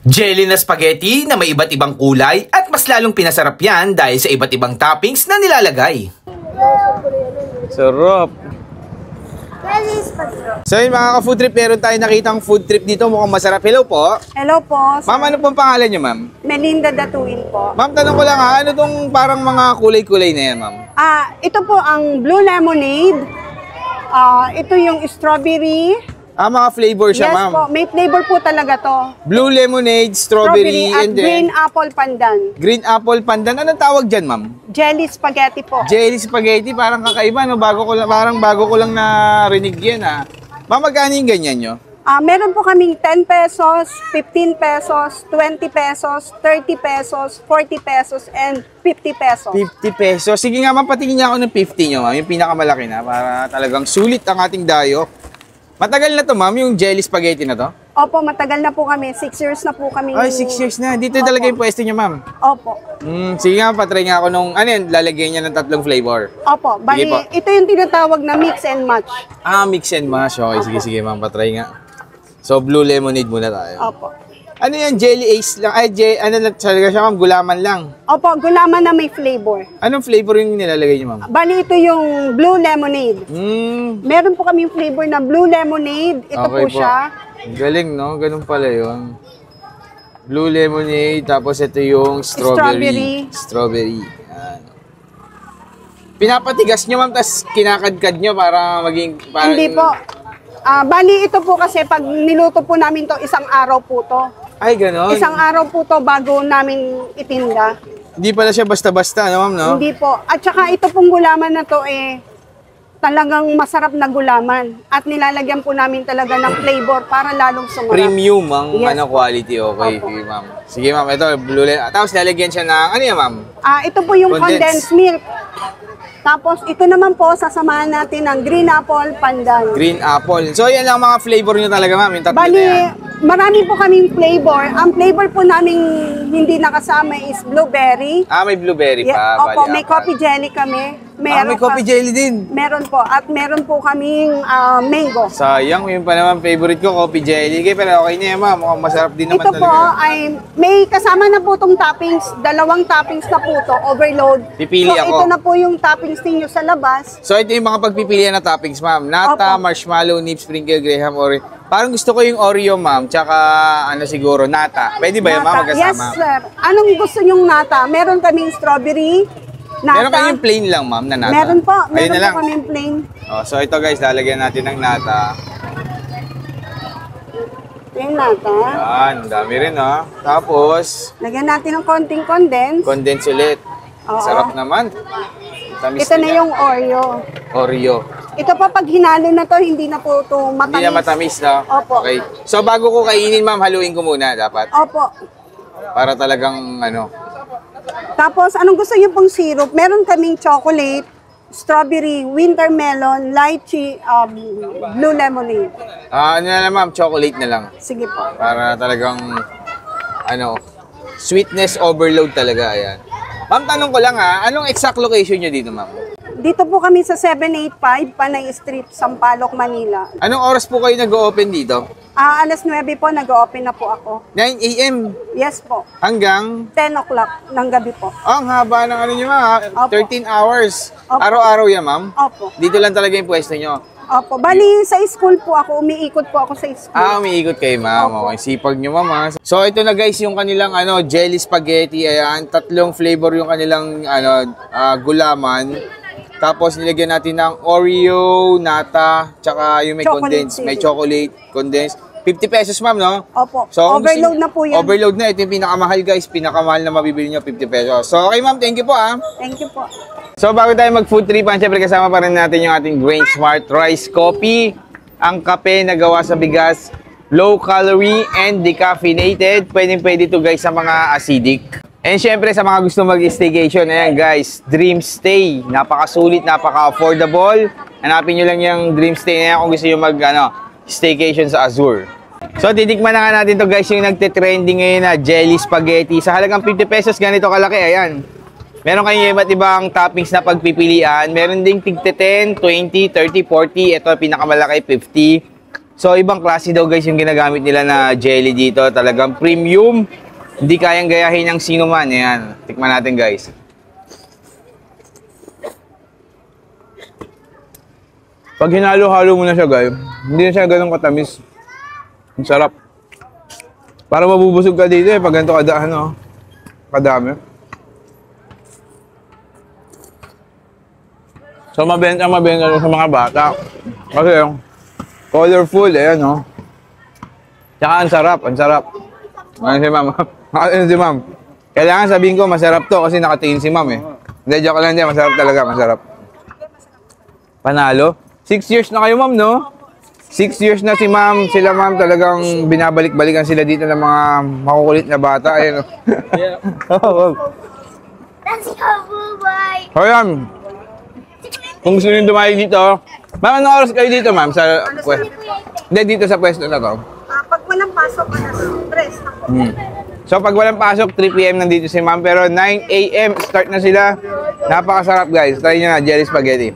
Jelly na spaghetti na may iba't ibang kulay at mas lalong pinasarap yan dahil sa iba't ibang toppings na nilalagay. Sarap. So yun mga ka-food trip, meron tayo nakitang food trip dito. Mukhang masarap. Hello po. Hello po. Ma'am, ano pong pangalan niyo, ma'am? Melinda Datuin po. Ma'am, tanong ko lang ha, ano tong parang mga kulay-kulay na yan, ma'am? Ito po ang Blue Lemonade. Ito yung strawberry. Mga flavor siya, ma'am. Yes po, may flavor po talaga to. Blue lemonade, strawberry, At and then green apple pandan. green apple pandan. Anong tawag dyan, ma'am? Jelly spaghetti po. Jelly spaghetti, parang kakaiba, no? Parang bago ko lang narinig yan, ha? Ma'am, magkano yung ganyan nyo? Meron po kaming 10 pesos, 15 pesos, 20 pesos, 30 pesos, 40 pesos, and 50 pesos. 50 pesos. Sige nga, ma'am, patingin niya ako ng 50 nyo, ma'am. Yung pinakamalaki na, para talagang sulit ang ating dayo. Matagal na to, ma'am, yung jelly spaghetti na to? Opo, matagal na po kami. 6 years na po kami. Ay, 6 years na. Dito Opo. talaga yung pwesto niya, ma'am. Opo. Sige nga, patry nga ako nung, ano yan, lalagyan niya ng 3 flavor. Opo, bali, Sige po. ito yung tinatawag na mix and match. Mix and match. Okay, sige, ma'am, patry nga. So, blue lemonade muna tayo. Opo. Ano yan, jelly ace lang? Ano lang talaga siya, ma'am? Gulaman lang. Opo, gulaman na may flavor. Anong flavor yung nilalagay niyo, ma'am? Bali, ito yung blue lemonade. Meron po kaming flavor na blue lemonade. Ito Okay po siya. Galing, no? Ganun pala yun. Blue lemonade, tapos ito yung strawberry. Strawberry. Yan. Pinapatigas nyo, ma'am, tapos kinakadkad nyo para maging... Para Hindi po. Bali, ito po kasi pag niluto po namin to, isang araw po to. Ay, ganon. Isang araw po to bago namin itinda. Hindi pala siya basta-basta, no, ma'am, no? Hindi po. At saka ito pong gulaman na to talagang masarap na gulaman. At nilalagyan po namin talaga ng flavor para lalong sumarap. Premium ang Yes. quality. Okay, Opo. sige, ma'am. Sige, ma'am, ito, blue lemonade. Tapos lalagyan siya ng, ano yan, ma'am? Ito po yung Condensed. condensed milk. Tapos ito naman po, sasamahan natin ng green apple pandan. Green apple. So, yan lang mga flavor nyo talaga, ma'am. Yung tatlo na Bali, yan. marami po kaming flavor. Ang flavor po namin hindi nakasama is blueberry. May blueberry pa. Opo, bali, may apat. coffee jelly kami. May coffee jelly din. Meron po. At meron po kaming mango. Sayang, yun pa naman favorite ko, coffee jelly. Okay, pero okay na yan, ma'am. Mukhang masarap din naman Ito po talaga. ay may kasama na po itong toppings. 2 toppings na po ito. Overload. Pipili so, ako. ito na po yung toppings ninyo sa labas. So, ito yung mga pagpipilian na toppings, ma'am. Nata, Opo. marshmallow, nib, sprinkle, graham, Oreo. Parang gusto ko yung Oreo, ma'am. Tsaka, ano siguro, nata. Pwede ba yun, ma'am, Nata. magkasama? Yes, sir. Anong gusto nyong nata? Meron kaming strawberry, nata. Meron kayong plain lang, ma'am, na nata? Meron po. Ayun Meron na po lang. kaming plain. So, ito guys, lalagyan natin ng nata. Plain nata. Yan, dami rin, ha. Tapos, Lagyan natin ng konting condense. condense ulit. Oo. Sarap naman. Tamis Ito na nila. yung Oreo. Oreo. Ito pa pag hinalo na to, hindi na po ito matamis. Hindi na matamis, no? Opo. Okay. So, bago ko kainin, ma'am, haluin ko muna dapat. Opo. Para talagang, ano. Tapos, anong gusto niyo pong syrup? Meron kaming chocolate, strawberry, winter melon, lychee, blue lemonade. Ano na lang, ma'am, chocolate na lang. Sige po. Para talagang, ano, sweetness overload talaga, ayan. Ma'am, tanong ko lang ha, anong exact location nyo dito, ma'am? Dito po kami sa 785 Panay Street, Sampaloc, Manila. Anong oras po kayo nag-open dito? Alas 9 po, nag-open na po ako. 9 a.m. Yes po. hanggang, 10 o'clock ng gabi po. ang haba ng ano nyo, ma'am, Opo. 13 hours. Opo. Araw-araw yan, ma'am? Opo. Dito lang talaga yung pwesto nyo. Opo. Bali, sa school po ako, umiikot po ako sa school. Umiikot kayo, ma'am. Opo. Okay, sipag nyo, ma'am. Ha? So, ito na guys, yung kanilang jelly spaghetti. Ayan, 3 flavor yung kanilang gulaman. Tapos, nilagyan natin ng Oreo, nata, tsaka yung may Chocolate condensed. syrup. May chocolate, condensed. 50 pesos, ma'am, no? Opo. So, Overload na po yan. Overload na. Ito yung pinakamahal, guys. Pinakamahal na mabibili nyo, 50 pesos. So, okay, ma'am. Thank you po, ha. Thank you po. So bago tayo mag-food tripan, syempre kasama pa rin natin yung ating Grain Smart Rice Coffee. Ang kape na gawa sa bigas, low calorie and decaffeinated. Pwede to guys sa mga acidic. And syempre sa mga gusto mag-staycation, ayan guys, Dream Stay. Napakasulit, napaka-affordable. Hanapin nyo lang yung Dream Stay na yan kung gusto nyo mag-staycation sa Azure. So titikman na nga natin to guys yung nagte-trending ngayon na jelly spaghetti. Sa halagang 50 pesos, ganito kalaki, ayan. Meron kayong iba't ibang toppings na pagpipilian. Meron ding tig 10, 20, 30, 40. Ito pinakamalaki, 50. So, ibang klase daw guys yung ginagamit nila na jelly dito. Talagang premium. Hindi kayang gayahin ng sino man. Ayan. Tikman natin guys. Pag hinalo-halo mo na siya guys, hindi na siya ganun katamis. Ang sarap. Para mabubusog ka dito pag ganito kadami. So, mabenta sa mga bata. Kasi colorful, ayan, no? Tsaka ang sarap. Ano si ma'am? Ano si ma'am? Kailangan sabihin ko, masarap to kasi nakatingin si ma'am, eh. Hindi, joke lang din, masarap talaga, masarap. Panalo? 6 years na kayo, ma'am, no? 6 years na si ma'am, sila ma'am talagang binabalik-balikan sila dito ng mga makukulit na bata, ayan, no? Yeah. Let's go, boy. Ayan. Kung gusto nyo dumayo dito, ma'am, anong oras kayo dito, ma'am? Sa pwesto? Hindi, dito sa pwesto na to. Pag walang pasok, stress ako. So, pag walang pasok, 3 p.m. nandito si ma'am. Pero 9 a.m. start na sila. Napakasarap, guys. Try nyo na, jelly spaghetti.